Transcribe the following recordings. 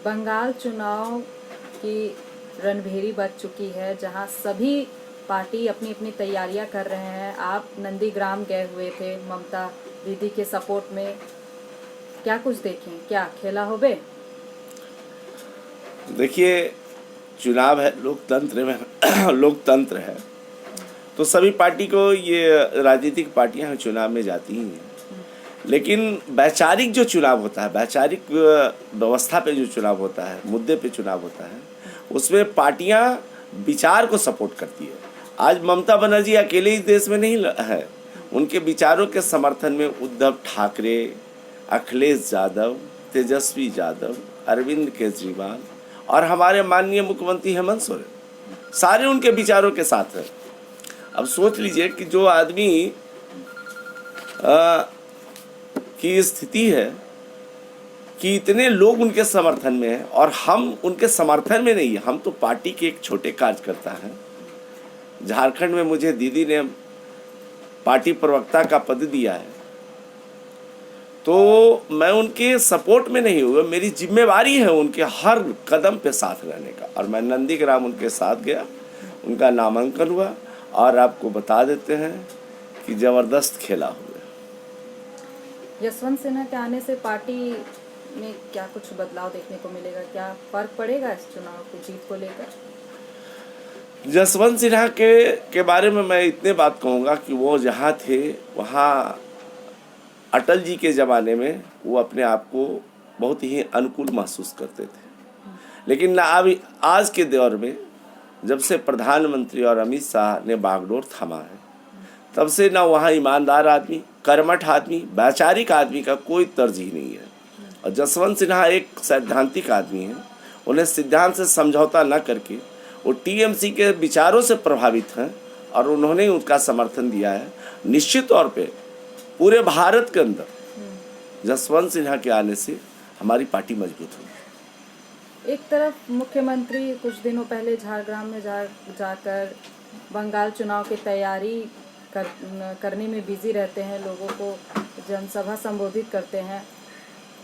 बंगाल चुनाव की रणभेरी बज चुकी है, जहां सभी पार्टी अपनी अपनी तैयारियां कर रहे हैं। आप नंदीग्राम गए हुए थे ममता दीदी के सपोर्ट में, क्या कुछ देखें, क्या खेला हो बे? देखिए, चुनाव है, लोकतंत्र में लोकतंत्र है, तो सभी पार्टी को, ये राजनीतिक पार्टियां हैं, चुनाव में जाती ही हैं। लेकिन वैचारिक जो चुनाव होता है, वैचारिक व्यवस्था पे जो चुनाव होता है, मुद्दे पे चुनाव होता है, उसमें पार्टियां विचार को सपोर्ट करती है। आज ममता बनर्जी अकेले ही देश में नहीं है, उनके विचारों के समर्थन में उद्धव ठाकरे, अखिलेश यादव, तेजस्वी यादव, अरविंद केजरीवाल और हमारे माननीय मुख्यमंत्री हेमंत सोरेन, सारे उनके विचारों के साथ हैं। अब सोच लीजिए कि जो आदमी की स्थिति है कि इतने लोग उनके समर्थन में हैं और हम उनके समर्थन में नहीं है, हम तो पार्टी के एक छोटे कार्यकर्ता हैं। झारखंड में मुझे दीदी ने पार्टी प्रवक्ता का पद दिया है, तो मैं उनके सपोर्ट में नहीं हुआ, मेरी जिम्मेवारी है उनके हर कदम पे साथ रहने का। और मैं नंदीग्राम उनके साथ गया, उनका नामांकन हुआ और आपको बता देते हैं कि ज़बरदस्त खेला हुआ। यशवंत सिन्हा के आने से पार्टी में क्या कुछ बदलाव देखने को मिलेगा? क्या फर्क पड़ेगा इस चुनाव की जीत को लेकर? यशवंत सिन्हा के बारे में मैं इतने बात कहूँगा कि वो जहाँ थे वहाँ अटल जी के ज़माने में वो अपने आप को बहुत ही अनुकूल महसूस करते थे, लेकिन ना अभी आज के दौर में जब से प्रधानमंत्री और अमित शाह ने बागडोर थामा है, तब से ना वहाँ ईमानदार आदमी, कर्मठ आदमी, वैचारिक आदमी का कोई तरजीह नहीं है। और यशवंत सिन्हा एक सैद्धांतिक आदमी है, उन्हें सिद्धांत से समझौता न करके वो टीएमसी के विचारों से प्रभावित हैं और उन्होंने उनका समर्थन दिया है। निश्चित तौर पे पूरे भारत के अंदर यशवंत सिन्हा के आने से हमारी पार्टी मजबूत होगी। एक तरफ मुख्यमंत्री कुछ दिनों पहले झारग्राम में जाकर बंगाल चुनाव की तैयारी करने में बिजी रहते हैं, लोगों को जनसभा संबोधित करते हैं,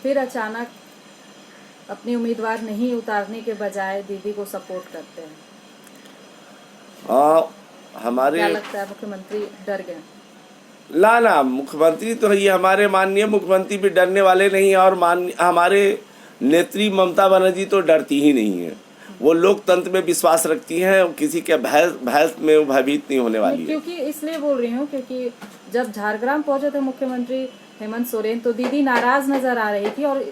फिर अचानक अपनी उम्मीदवार नहीं उतारने के बजाय दीदी को सपोर्ट करते हैं। हमारे क्या लगता है, मुख्यमंत्री डर गए? ना मुख्यमंत्री तो ये हमारे माननीय मुख्यमंत्री भी डरने वाले नहीं है और हमारे नेत्री ममता बनर्जी तो डरती ही नहीं है। वो लोकतंत्र में विश्वास रखती हैं, किसी के भय में वो भयभीत नहीं होने वाली है। क्योंकि इसलिए बोल रही हूँ क्योंकि जब झारग्राम पहुंचे थे मुख्यमंत्री हेमंत सोरेन, तो दीदी नाराज नजर आ रही थी और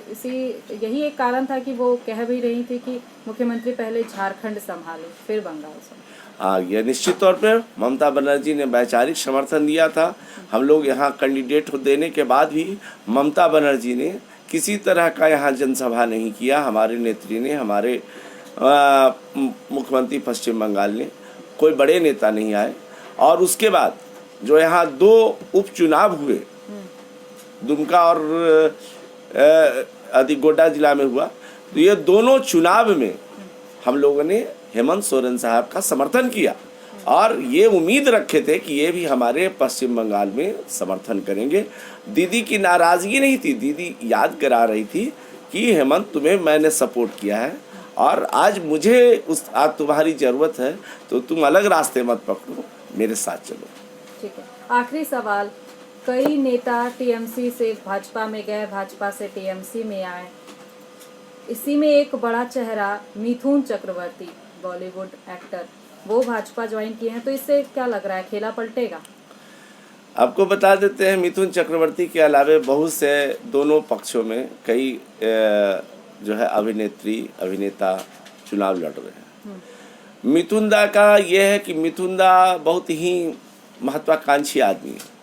यही एक कारण था कि वो कह भी रही थी कि मुख्यमंत्री पहले झारखंड संभाले फिर बंगाल संभाले। हाँ, ये निश्चित तौर पे ममता बनर्जी ने वैचारिक समर्थन दिया था। हम लोग यहाँ कैंडिडेट देने के बाद भी ममता बनर्जी ने किसी तरह का यहाँ जनसभा नहीं किया। हमारे नेत्री ने, हमारे मुख्यमंत्री पश्चिम बंगाल ने, कोई बड़े नेता नहीं आए। और उसके बाद जो यहाँ 2 उपचुनाव हुए, दुमका और गोड्डा जिला में हुआ, तो ये दोनों चुनाव में हम लोगों ने हेमंत सोरेन साहब का समर्थन किया और ये उम्मीद रखे थे कि ये भी हमारे पश्चिम बंगाल में समर्थन करेंगे। दीदी की नाराज़गी नहीं थी, दीदी याद करा रही थी कि हेमंत तुम्हें मैंने सपोर्ट किया है और आज मुझे आज तुम्हारी ज़रूरत है, तो तुम अलग रास्ते मत पकड़ो, मेरे साथ चलो। ठीक है, आखिरी सवाल। कई नेता टीएमसी से भाजपा में गए, भाजपा से टीएमसी में आए, इसी में एक बड़ा चेहरा मिथुन चक्रवर्ती, बॉलीवुड एक्टर, वो भाजपा ज्वाइन किए हैं, तो इससे क्या लग रहा है, खेला पलटेगा? आपको बता देते हैं, मिथुन चक्रवर्ती के अलावे बहुत से दोनों पक्षों में कई जो है अभिनेत्री अभिनेता चुनाव लड़ रहे हैं। मिथुन दा का ये है कि मिथुन दा बहुत ही महत्वाकांक्षी आदमी है।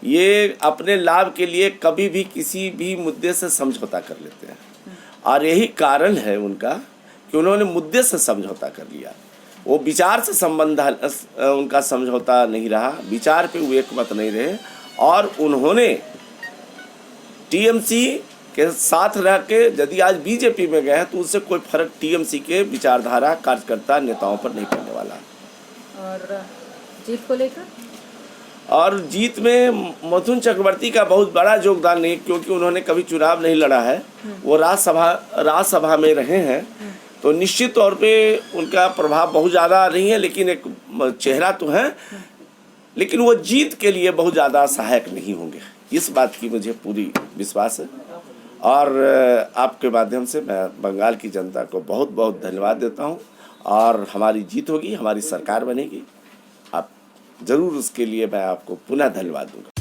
ये अपने लाभ के लिए कभी भी किसी भी मुद्दे से समझौता कर लेते हैं और यही कारण है उनका कि उन्होंने मुद्दे से समझौता कर लिया। वो विचार से संबंध उनका समझौता नहीं रहा, विचार पे वो एकमत नहीं रहे और उन्होंने टीएमसी के साथ रह के यदि आज बीजेपी में गए हैं तो उससे कोई फर्क टीएमसी के विचारधारा कार्यकर्ता नेताओं पर नहीं पड़ने वाला। और जीत को लेकर और जीत में मिथुन चक्रवर्ती का बहुत बड़ा योगदान नहीं, क्योंकि उन्होंने कभी चुनाव नहीं लड़ा है, वो राज्यसभा में रहे हैं, तो निश्चित तौर पे उनका प्रभाव बहुत ज़्यादा नहीं है, लेकिन एक चेहरा तो है, लेकिन वो जीत के लिए बहुत ज़्यादा सहायक नहीं होंगे, इस बात की मुझे पूरी विश्वास है। और आपके माध्यम से मैं बंगाल की जनता को बहुत बहुत धन्यवाद देता हूँ, और हमारी जीत होगी, हमारी सरकार बनेगी, आप ज़रूर उसके लिए मैं आपको पुनः धन्यवाद दूंगा।